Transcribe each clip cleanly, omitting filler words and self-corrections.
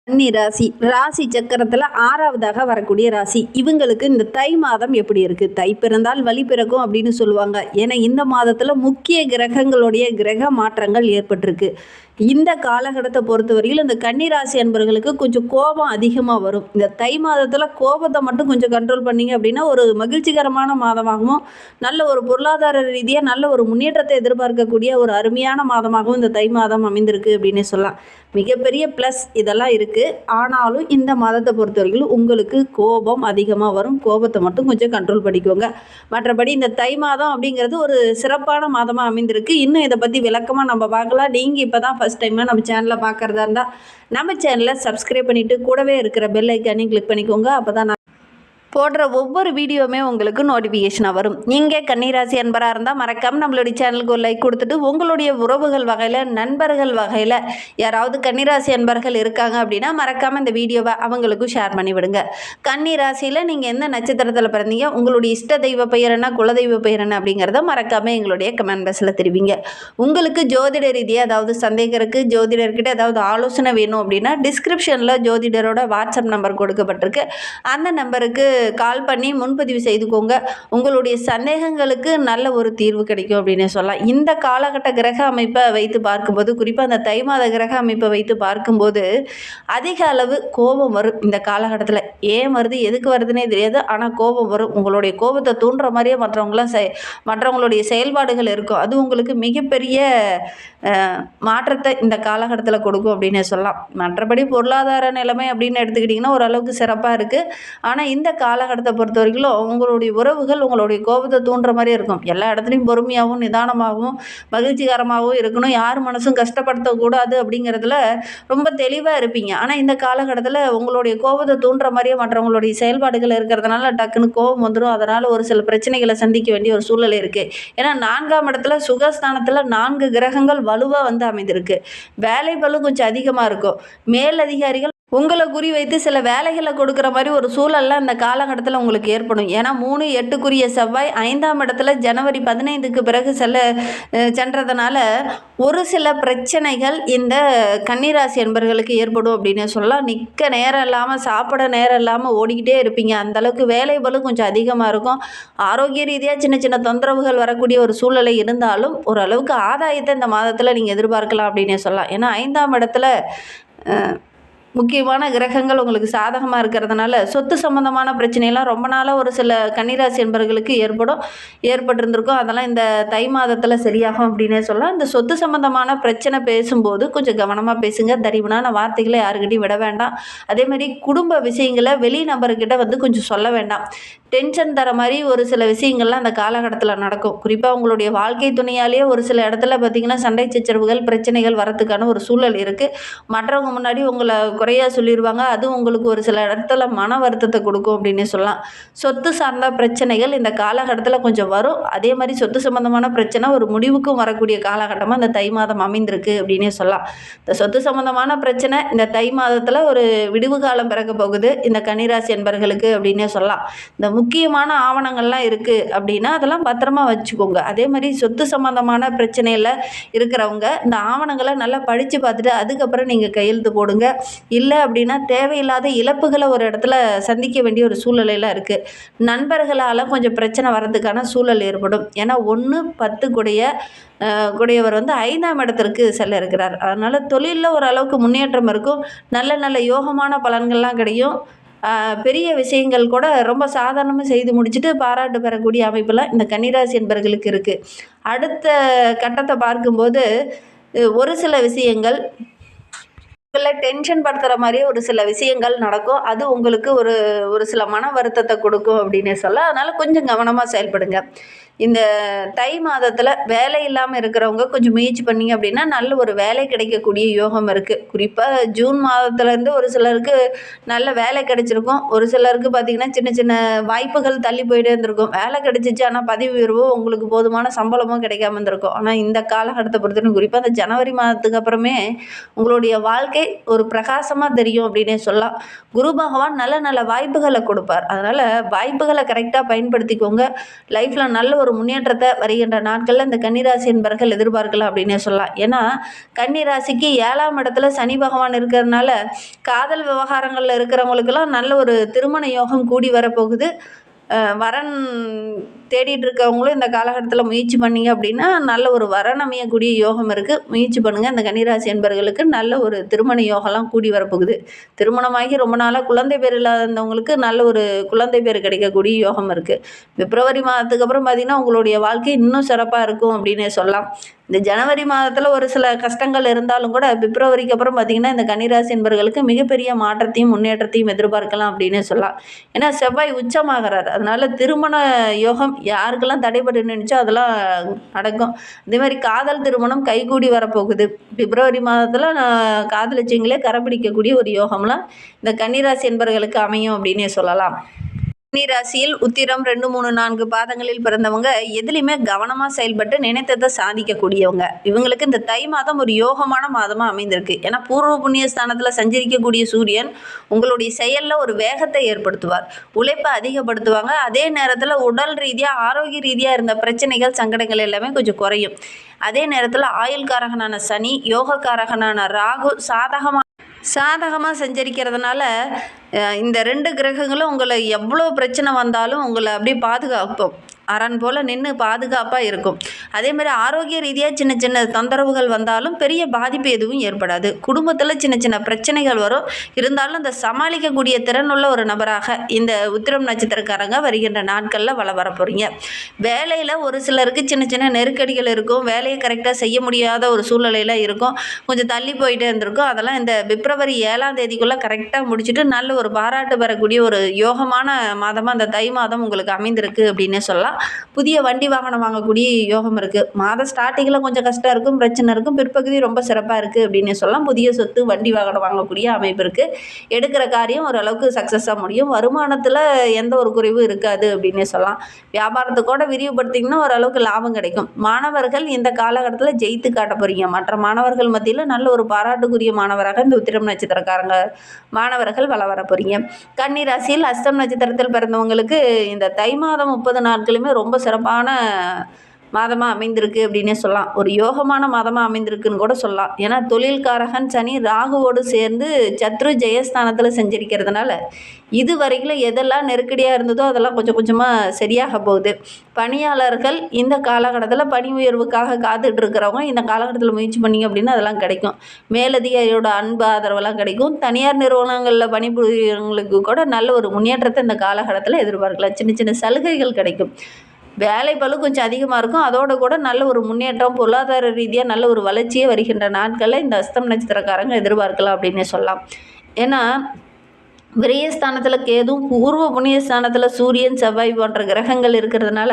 கன்னி ராசி ராசி சக்கரத்தில் ஆறாவதாக வரக்கூடிய ராசி. இவங்களுக்கு இந்த தை மாதம் எப்படி இருக்குது? தை பிறந்தால் வழி பிறக்கும் அப்படின்னு சொல்லுவாங்க. ஏன்னா இந்த மாதத்தில் முக்கிய கிரகங்களுடைய கிரக மாற்றங்கள் ஏற்பட்டிருக்கு. இந்த காலகட்டத்தை பொறுத்தவரையில் இந்த கன்னிராசி அன்பர்களுக்கு கொஞ்சம் கோபம் அதிகமாக வரும். இந்த தை மாதத்தில் கோபத்தை மட்டும் கொஞ்சம் கண்ட்ரோல் பண்ணிங்க அப்படின்னா ஒரு மகிழ்ச்சிகரமான மாதமாகவும் நல்ல ஒரு பொருளாதார ரீதியாக நல்ல ஒரு முன்னேற்றத்தை எதிர்பார்க்கக்கூடிய ஒரு அருமையான மாதமாகவும் இந்த தை மாதம் அமைந்திருக்கு அப்படின்னு சொல்லலாம். மிகப்பெரிய ப்ளஸ் இதெல்லாம் இருக்குது. ஆனாலும் இந்த மாதத்தை பொறுத்தவரைக்கும் உங்களுக்கு கோபம் அதிகமாக வரும். கோபத்தை மட்டும் கொஞ்சம் கண்ட்ரோல் பண்ணிக்கோங்க. மற்றபடி இந்த தை மாதம் அப்படிங்கிறது ஒரு சிறப்பான மாதமாக அமைந்திருக்கு. இன்னும் இதை பற்றி விளக்கமாக நம்ம பார்க்கலாம். நீங்கள் இப்போ தான் ஃபஸ்ட் டைமாக நம்ம சேனலை பார்க்குறதா இருந்தால் நம்ம சேனலை சப்ஸ்கிரைப் பண்ணிவிட்டு கூடவே இருக்கிற பெல் ஐக்கானையும் கிளிக் பண்ணிக்கோங்க. அப்போ தான் போடுற ஒவ்வொரு வீடியோவுமே உங்களுக்கு நோட்டிஃபிகேஷனாக வரும். நீங்கள் கன்னிராசி அன்பராக இருந்தால் மறக்காமல் நம்மளுடைய சேனலுக்கு ஒரு லைக் கொடுத்துட்டு உங்களுடைய உறவுகள் வகையில் நண்பர்கள் வகையில் யாராவது கன்னிராசி அன்பர்கள் இருக்காங்க அப்படின்னா மறக்காமல் இந்த வீடியோவை அவங்களுக்கும் ஷேர் பண்ணி விடுங்க. கன்னிராசியில் நீங்கள் எந்த நட்சத்திரத்தில் பிறந்தீங்க, உங்களுடைய இஷ்ட தெய்வ பெயர் என்ன, குலதெய்வ பெயர் என்ன அப்படிங்கிறத மறக்காமல் எங்களுடைய கமெண்ட் பாக்ஸில் தெரிவிங்க. உங்களுக்கு ஜோதிட ரீதியாக அதாவது சந்தேகம் இருக்குது, ஜோதிடர்கிட்ட ஏதாவது ஆலோசனை வேணும் அப்படின்னா டிஸ்கிரிப்ஷனில் ஜோதிடரோட வாட்ஸ்அப் நம்பர் கொடுக்கப்பட்டிருக்கு. அந்த நம்பருக்கு கால் பண்ணி முன்பதிவு செய்துக்கோங்க. உங்களுடைய சந்தேகங்களுக்கு நல்ல ஒரு தீர்வு கிடைக்கும் அப்படின்னு சொல்லலாம். இந்த காலகட்ட கிரக அமைப்பை வைத்து பார்க்கும்போது, குறிப்பாக அந்த தை மாத கிரக அமைப்பை வைத்து பார்க்கும்போது அதிக அளவு கோபம் வரும். இந்த காலகட்டத்தில் ஏன் வருது, எதுக்கு வருதுன்னே தெரியாது, ஆனால் கோபம் வரும். உங்களுடைய கோபத்தை தூண்டுற மாதிரியே மற்றவங்களுடைய செயல்பாடுகள் இருக்கும். அது உங்களுக்கு மிகப்பெரிய மாற்றத்தை இந்த காலகட்டத்தில் கொடுக்கும் அப்படின்னு சொல்லலாம். மற்றபடி பொருளாதார நிலைமை அப்படின்னு எடுத்துக்கிட்டிங்கன்னா ஓரளவுக்கு சிறப்பாக இருக்குது. ஆனால் இந்த காலகட்டத்தை பொறுத்த வரைக்கும் உங்களுடைய உறவுகள் உங்களுடைய கோபத்தை தூண்டுற மாதிரி இருக்கும். எல்லா இடத்துலையும் பொறுமையாகவும் நிதானமாகவும் மகிழ்ச்சிகரமாகவும் இருக்கணும். யார் மனசும் கஷ்டப்படுத்தக்கூடாது அப்படிங்கிறதுல ரொம்ப தெளிவாக இருப்பீங்க. ஆனால் இந்த காலகட்டத்தில் உங்களுடைய கோபத்தை தூண்டுற மாதிரியே மற்றவங்களுடைய செயல்பாடுகள் இருக்கிறதுனால டக்குன்னு கோபம் வந்துடும். அதனால் ஒரு சில பிரச்சனைகளை சந்திக்க வேண்டிய ஒரு சூழ்நிலை இருக்குது. ஏன்னா 4ஆம் இடத்துல சுகஸ்தானத்தில் 4 கிரகங்கள் வலுவாக வந்து அமைந்திருக்கு. வேலை பளு கொஞ்சம் அதிகமாக இருக்கும். மேலதிகாரிகள் உங்களை குறி வைத்து சில வேலைகளை கொடுக்குற மாதிரி ஒரு சூழல்லாம் இந்த காலகட்டத்தில் உங்களுக்கு ஏற்படும். ஏன்னா 3-8 செவ்வாய் 5ஆம் இடத்துல ஜனவரி 15க்கு பிறகு சென்றதுனால ஒரு சில பிரச்சனைகள் இந்த கன்னிராசி என்பர்களுக்கு ஏற்படும் அப்படின்னு சொல்லலாம். நிற்க நேரம் இல்லாமல் சாப்பிட நேரம் இல்லாமல் ஓடிக்கிட்டே இருப்பீங்க. அந்தளவுக்கு வேலை பளு கொஞ்சம் அதிகமாக இருக்கும். ஆரோக்கிய ரீதியாக சின்ன சின்ன தொந்தரவுகள் வரக்கூடிய ஒரு சூழ்நிலை இருந்தாலும் ஓரளவுக்கு ஆதாயத்தை இந்த மாதத்தில் நீங்கள் எதிர்பார்க்கலாம் அப்படின்னு சொல்லலாம். ஏன்னா 5ஆம் இடத்துல முக்கியமான கிரகங்கள் உங்களுக்கு சாதகமாக இருக்கிறதுனால சொத்து சம்மந்தமான பிரச்சனைலாம் ரொம்ப நாளாக ஒரு சில கன்னிராசி என்பவர்களுக்கு ஏற்பட்டிருந்திருக்கும். அதெல்லாம் இந்த தை மாதத்தில் சரியாகும் அப்படின்னே சொல்லலாம். இந்த சொத்து சம்மந்தமான பிரச்சனை பேசும்போது கொஞ்சம் கவனமாக பேசுங்க. தடிமனான வார்த்தைகளை யாருக்கிட்டையும் விட வேண்டாம். அதேமாதிரி குடும்ப விஷயங்களை வெளி நபர்கிட்ட வந்து கொஞ்சம் சொல்ல வேண்டாம். டென்ஷன் தர மாதிரி ஒரு சில விஷயங்கள்லாம் அந்த காலகட்டத்தில் நடக்கும். குறிப்பாக உங்களுடைய வாழ்க்கை துணையாலேயே ஒரு சில இடத்துல பார்த்திங்கன்னா சண்டை சச்சரவுகள் பிரச்சனைகள் வரத்துக்கான ஒரு சூழல் இருக்குது. மற்றவங்க முன்னாடி உங்களை குறையாக சொல்லிடுவாங்க. அதுவும் உங்களுக்கு ஒரு சில இடத்துல மன வருத்தத்தை கொடுக்கும் அப்படின்னு சொல்லலாம். சொத்து சார்ந்த பிரச்சனைகள் இந்த காலகட்டத்தில் கொஞ்சம் வரும். அதே மாதிரி சொத்து சம்மந்தமான பிரச்சனை ஒரு முடிவுக்கும் வரக்கூடிய காலகட்டமாக இந்த தை மாதம் அமைந்திருக்கு அப்படின்னே சொல்லலாம். இந்த சொத்து சம்மந்தமான பிரச்சனை இந்த தை மாதத்தில் ஒரு விடுவு காலம் பிறக்க போகுது இந்த கன்னிராசி என்பர்களுக்கு அப்படின்னே சொல்லலாம். இந்த முக்கியமான ஆவணங்கள்லாம் இருக்குது அப்படின்னா அதெல்லாம் பத்திரமா வச்சுக்கோங்க. அதே மாதிரி சொத்து சம்மந்தமான பிரச்சனையில் இருக்கிறவங்க இந்த ஆவணங்களை நல்லா படித்து பார்த்துட்டு அதுக்கப்புறம் நீங்கள் கையெழுத்து போடுங்க. இல்லை அப்படின்னா தேவையில்லாத இழப்புகளை ஒரு இடத்துல சந்திக்க வேண்டிய ஒரு சூழ்நிலையில் இருக்குது. நண்பர்களால் கொஞ்சம் பிரச்சனை வர்றதுக்கான சூழல் ஏற்படும். ஏன்னா 1-10 கூடியவர் வந்து 5ஆம் இடத்திற்கு செல்ல இருக்கிறார். அதனால் தொழிலில் ஓரளவுக்கு முன்னேற்றம் இருக்கும். நல்ல நல்ல யோகமான பலன்கள்லாம் கிடைக்கும். பெரிய விஷயங்கள் கூட ரொம்ப சாதாரணமாக செய்து முடிச்சுட்டு பாராட்டு பெறக்கூடிய அமைப்பெல்லாம் இந்த கன்னிராசி என்பர்களுக்கு இருக்குது. அடுத்த கட்டத்தை பார்க்கும்போது ஒரு சில விஷயங்கள் டென்ஷன் படுத்துகிற மாதிரியே ஒரு சில விஷயங்கள் நடக்கும். அது உங்களுக்கு ஒரு சில மன வருத்தத்தை கொடுக்கும் அப்படின்னே சொல்ல. அதனால் கொஞ்சம் கவனமாக செயல்படுங்க. இந்த தை மாதத்தில் வேலை இல்லாமல் இருக்கிறவங்க கொஞ்சம் முயற்சி பண்ணிங்க அப்படின்னா நல்ல ஒரு வேலை கிடைக்கக்கூடிய யோகம் இருக்குது. குறிப்பாக ஜூன் மாதத்துலேருந்து ஒரு சிலருக்கு நல்ல வேலை கிடைச்சிருக்கும். ஒரு சிலருக்கு பார்த்திங்கன்னா சின்ன சின்ன வாய்ப்புகள் தள்ளி போயிட்டே இருந்திருக்கும். வேலை கிடைச்சிச்சு ஆனால் பதவி உயர்வோ உங்களுக்கு போதுமான சம்பளமோ கிடைக்காம இருந்திருக்கும். ஆனால் இந்த காலகட்டத்தை பொறுத்தவரைக்கும் குறிப்பாக அந்த ஜனவரி மாதத்துக்கு அப்புறமே உங்களுடைய வாழ்க்கை பார்த்தாலே ஒரு பிரகாசமாக தெரியும் அப்படின்னே சொல்லலாம். குரு பகவான் நல்ல நல்ல வாய்ப்புகளை கொடுப்பார். அதனால் வாய்ப்புகளை கரெக்டாக பயன்படுத்திக்கோங்க. லைஃப்பில் நல்ல ஒரு முன்னேற்றத்தை வருகின்ற நாட்களில் இந்த கன்னிராசி என்பர்கள் எதிர்பார்க்கலாம் அப்படின்னே சொல்லலாம். ஏன்னா கன்னிராசிக்கு 7ஆம் இடத்துல சனி பகவான் இருக்கிறதுனால காதல் விவகாரங்களில் இருக்கிறவங்களுக்கெல்லாம் நல்ல ஒரு திருமண யோகம் கூடி வரப்போகுது. வரன் தேடிட்டு இருக்கவங்களும் இந்த காலகட்டத்தில் முயற்சி பண்ணிங்க அப்படின்னா நல்ல ஒரு வரன் அமையக்கூடிய யோகம் இருக்குது. முயற்சி பண்ணுங்கள். இந்த கன்னிராசி என்பர்களுக்கு நல்ல ஒரு திருமண யோகம்லாம் கூடி வரப்போகுது. திருமணமாகி ரொம்ப நாளாக குழந்தை பேர் இல்லாதவங்களுக்கு நல்ல ஒரு குழந்தை பேர் கிடைக்கக்கூடிய யோகம் இருக்குது. பிப்ரவரி மாதத்துக்கு அப்புறம் பார்த்திங்கன்னா உங்களுடைய வாழ்க்கை இன்னும் சிறப்பாக இருக்கும் அப்படின்னே சொல்லலாம். இந்த ஜனவரி மாதத்தில் ஒரு சில கஷ்டங்கள் இருந்தாலும் கூட பிப்ரவரிக்கு அப்புறம் பார்த்திங்கன்னா இந்த கன்னிராசி என்பவர்களுக்கு மிகப்பெரிய மாற்றத்தையும் முன்னேற்றத்தையும் எதிர்பார்க்கலாம் அப்படின்னு சொல்லலாம். ஏன்னா செவ்வாய் உச்சமாகிறார். அதனால் திருமண யோகம் யாருக்கெல்லாம் தடைபட்டு நினைச்சோ அதெல்லாம் நடக்கும். அதே மாதிரி காதல் திருமணம் கைகூடி வரப்போகுது. பிப்ரவரி மாதத்தில் காதலிச்சிங்களே கரப்பிடிக்கக்கூடிய ஒரு யோகம்லாம் இந்த கன்னிராசி என்பவர்களுக்கு அமையும் அப்படின்னே சொல்லலாம். கன்னிராசியில் உத்திரம் 2, 3, 4 பாதங்களில் பிறந்தவங்க எதுலையுமே கவனமாக செயல்பட்டு நினைத்ததை சாதிக்கக்கூடியவங்க. இவங்களுக்கு இந்த தை மாதம் ஒரு யோகமான மாதமாக அமைந்திருக்கு. ஏன்னா பூர்வ புண்ணிய ஸ்தானத்தில் சஞ்சரிக்கக்கூடிய சூரியன் உங்களுடைய செயலில் ஒரு வேகத்தை ஏற்படுத்துவார், உழைப்பை அதிகப்படுத்துவாங்க. அதே நேரத்தில் உடல் ரீதியாக ஆரோக்கிய ரீதியாக இருந்த பிரச்சனைகள் சங்கடங்கள் எல்லாமே கொஞ்சம் குறையும். அதே நேரத்தில் ஆயுள்காரகனான சனி, யோகக்காரகனான ராகு சாதகமாக சஞ்சரிக்கிறதுனால இந்த 2 கிரகங்களும் உங்களை எவ்வளோ பிரச்சனை வந்தாலும் உங்களை அப்படியே பாதுகாப்போம். அரண் போல் நின்று பாதுகாப்பாக இருக்கும். அதேமாதிரி ஆரோக்கிய ரீதியாக சின்ன சின்ன தொந்தரவுகள் வந்தாலும் பெரிய பாதிப்பு எதுவும் ஏற்படாது. குடும்பத்தில் சின்ன சின்ன பிரச்சனைகள் வரும். இருந்தாலும் இந்த சமாளிக்கக்கூடிய திறனுள்ள ஒரு நபராக இந்த உத்திரம் நட்சத்திரக்காரங்க வருகின்ற நாட்களில் வர போகிறீங்க. வேலையில் ஒரு சிலருக்கு சின்ன சின்ன நெருக்கடிகள் இருக்கும். வேலையை கரெக்டாக செய்ய முடியாத ஒரு சூழ்நிலையில் இருக்கும். கொஞ்சம் தள்ளி போயிட்டே இருந்திருக்கும். அதெல்லாம் இந்த பிப்ரவரி 7ஆம் தேதிக்குள்ளே கரெக்டாக முடிச்சுட்டு நல்ல ஒரு பாராட்டு பெறக்கூடிய ஒரு யோகமான மாதமாக அந்த தை மாதம் உங்களுக்கு அமைந்திருக்கு அப்படின்னே சொல்லலாம். புதிய வண்டி வாகனம் வாங்கக்கூடிய யோகம் இருக்குது. மாத ஸ்டார்டிங்கில் கொஞ்சம் கஷ்டம் இருக்கும், பிரச்சனை இருக்கும். பிற்பகுதி ரொம்ப சிறப்பாக இருக்குது அப்படின்னு சொல்லலாம். புதிய சொத்து வண்டி வாகனம் வாங்கக்கூடிய அமைப்பு இருக்குது. எடுக்கிற காரியம் ஓரளவுக்கு சக்ஸஸாக முடியும். வருமானத்தில் எந்த ஒரு குறைவும் இருக்காது அப்படின்னே சொல்லலாம். வியாபாரத்துக்கூட விரிவுபடுத்திங்கன்னா ஓரளவுக்கு லாபம் கிடைக்கும். மாணவர்கள் இந்த காலகட்டத்தில் ஜெயித்து காட்ட போகிறீங்க. மற்ற மாணவர்கள் மத்தியில் நல்ல ஒரு பாராட்டுக்குரிய மாணவராக இந்த உத்திரம் நட்சத்திரக்காரங்க மாணவர்கள் வர போகிறீங்க. கன்னி ராசியில் அஸ்தம் நட்சத்திரத்தில் பிறந்தவங்களுக்கு இந்த தை மாதம் 30 நாட்களுமே ரொம்ப சிறப்பான மாதமாக அமைந்திருக்கு அப்படின்னே சொல்லலாம். ஒரு யோகமான மாதமாக அமைந்திருக்குன்னு கூட சொல்லலாம். ஏன்னா தொழில்காரகன் சனி ராகுவோடு சேர்ந்து சத்ரு ஜெயஸ்தானத்தில் செஞ்சிருக்கிறதுனால இது வரைக்கும் எதெல்லாம் நெருக்கடியாக இருந்ததோ அதெல்லாம் கொஞ்சம் கொஞ்சமாக சரியாக போகுது. பணியாளர்கள் இந்த காலகட்டத்தில் பணி உயர்வுக்காக காத்துட்டு இருக்கிறவங்க இந்த காலகட்டத்தில் முயற்சி பண்ணிங்க அப்படின்னா அதெல்லாம் கிடைக்கும். மேலதிகாரியோட அன்பு ஆதரவெல்லாம் கிடைக்கும். தனியார் நிறுவனங்களில் பணிபுரியவங்களுக்கு கூட நல்ல ஒரு முன்னேற்றத்தை இந்த காலகட்டத்தில் எதிர்பார்க்கலாம். சின்ன சின்ன சலுகைகள் கிடைக்கும். வேலை பளு கொஞ்சம் அதிகமாக இருக்கும். அதோடு கூட நல்ல ஒரு முன்னேற்றம், பொருளாதார ரீதியாக நல்ல ஒரு வளர்ச்சியே வருகின்ற நாட்களில் இந்த அஸ்தம் நட்சத்திரக்காரங்க எதிர்பார்க்கலாம் அப்படின்னே சொல்லலாம். ஏன்னா விரயஸ்தானத்தில் கேதும், பூர்வ புண்ணியஸ்தானத்தில் சூரியன், செவ்வாய் போன்ற கிரகங்கள் இருக்கிறதுனால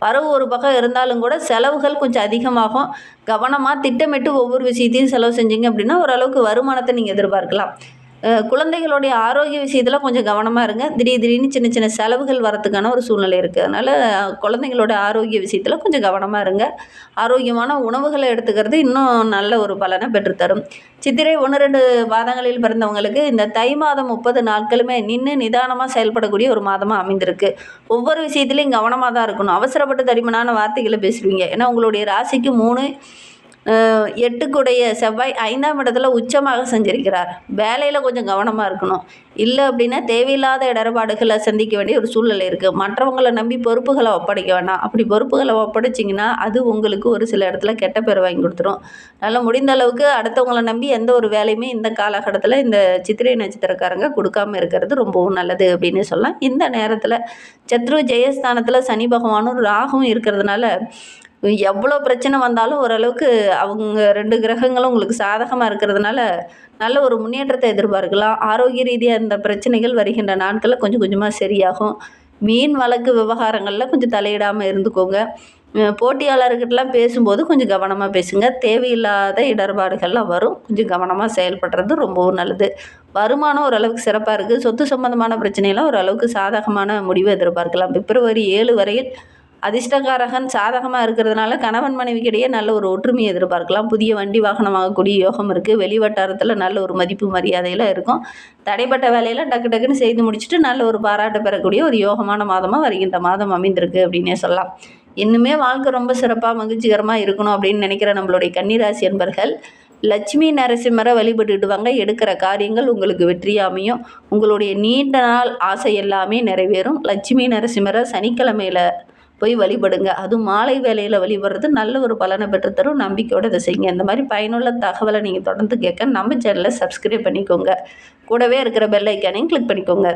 வரவு ஒரு பக்கம் இருந்தாலும் கூட செலவுகள் கொஞ்சம் அதிகமாகும். கவனமாக திட்டமிட்டு ஒவ்வொரு விஷயத்தையும் செலவு செஞ்சீங்க அப்படின்னா ஓரளவுக்கு வருமானத்தை நீங்கள் எதிர்பார்க்கலாம். குழந்தைகளுடைய ஆரோக்கிய விஷயத்தில் கொஞ்சம் கவனமாக இருங்க. திடீர்னு சின்ன சின்ன செலவுகள் வரத்துக்கான ஒரு சூழ்நிலை இருக்குது. அதனால் குழந்தைங்களோட ஆரோக்கிய விஷயத்தில் கொஞ்சம் கவனமாக இருங்க. ஆரோக்கியமான உணவுகளை எடுத்துக்கிறது இன்னும் நல்ல ஒரு பலனை பெற்றுத்தரும். சித்திரை 1, 2 மாதங்களில் பிறந்தவங்களுக்கு இந்த தை மாதம் 30 நாட்களுமே நின்று நிதானமாக செயல்படக்கூடிய ஒரு மாதமாக அமைந்திருக்கு. ஒவ்வொரு விஷயத்துலையும் கவனமாக தான் இருக்கணும். அவசரப்பட்டு தடிமனான வார்த்தைகளை பேசுவீங்க. ஏன்னா உங்களுடைய ராசிக்கு 3, 8 செவ்வாய் 5ஆம் இடத்துல உச்சமாக சஞ்சரிக்கிறார். வேலையில் கொஞ்சம் கவனமாக இருக்கணும். இல்லை அப்படின்னா தேவையில்லாத இடர்பாடுகளை சந்திக்க வேண்டிய ஒரு சூழ்நிலை இருக்குது. மற்றவங்களை நம்பி பொறுப்புகளை ஒப்படைக்க வேண்டாம். அப்படி பொறுப்புகளை ஒப்படைச்சிங்கன்னா அது உங்களுக்கு ஒரு சில இடத்துல கெட்ட பேர் வாங்கி கொடுத்துரும். அதனால் முடிந்த அளவுக்கு அடுத்தவங்களை நம்பி எந்த ஒரு வேலையுமே இந்த காலகட்டத்தில் இந்த சித்திரை நட்சத்திரக்காரங்க கொடுக்காம இருக்கிறது ரொம்பவும் நல்லது அப்படின்னு சொல்லலாம். இந்த நேரத்தில் சத்ரு ஜெயஸ்தானத்தில் சனி பகவானும் ராகுவும் இருக்கிறதுனால எவ்வளோ பிரச்சனை வந்தாலும் ஓரளவுக்கு அவங்க 2 கிரகங்களும் உங்களுக்கு சாதகமாக இருக்கிறதுனால நல்ல ஒரு முன்னேற்றத்தை எதிர்பார்க்கலாம். ஆரோக்கிய ரீதியாக இந்த பிரச்சனைகள் வருகின்ற நாட்களில் கொஞ்சம் கொஞ்சமாக சரியாகும். மீன் வழக்கு விவகாரங்களில் கொஞ்சம் தலையிடாமல் இருந்துக்கோங்க. போட்டியாளர்கிட்டலாம் பேசும்போது கொஞ்சம் கவனமாக பேசுங்க. தேவையில்லாத இடர்பாடுகள்லாம் வரும். கொஞ்சம் கவனமாக செயல்படுறது ரொம்பவும் நல்லது. வருமானம் ஓரளவுக்கு சிறப்பாக இருக்குது. சொத்து சம்பந்தமான பிரச்சனையெல்லாம் ஓரளவுக்கு சாதகமான முடிவு எதிர்பார்க்கலாம். பிப்ரவரி 7 வரையில் அதிர்ஷ்டகாரகன் சாதகமாக இருக்கிறதுனால கணவன் மனைவிக்கிடையே நல்ல ஒரு ஒற்றுமையை எதிர்பார்க்கலாம். புதிய வண்டி வாகனம் வாங்கக்கூடிய யோகம் இருக்குது. வெளி வட்டாரத்தில் நல்ல ஒரு மதிப்பு மரியாதையெல்லாம் இருக்கும். தடைப்பட்ட வேலையெல்லாம் டக்கு டக்குன்னு செய்து முடிச்சுட்டு நல்ல ஒரு பாராட்டு பெறக்கூடிய ஒரு யோகமான மாதமாக வருகின்ற மாதம் அமைந்திருக்கு அப்படின்னே சொல்லலாம். இன்னுமே வாழ்க்கை ரொம்ப சிறப்பாக மகிழ்ச்சிகரமாக இருக்கணும் அப்படின்னு நினைக்கிற நம்மளுடைய கன்னிராசி அன்பர்கள் லட்சுமி நரசிம்மரை வழிபட்டுட்டு வாங்க. எடுக்கிற காரியங்கள் உங்களுக்கு வெற்றியாக அமையும். உங்களுடைய நீண்ட நாள் ஆசை எல்லாமே நிறைவேறும். லட்சுமி நரசிம்மரை சனிக்கிழமையில் போய் வழிபடுங்க. அதுவும் மாலை வேலையில் வழிபடுறது நல்ல ஒரு பலனை பெற்றுத்தரும். நம்பிக்கையோடு இதை செய்யுங்க. இந்த மாதிரி பயனுள்ள தகவலை நீங்கள் தொடர்ந்து கேட்க நம்ம சேனலை சப்ஸ்கிரைப் பண்ணிக்கோங்க. கூடவே இருக்கிற பெல் ஐக்கானையும் கிளிக் பண்ணிக்கோங்க.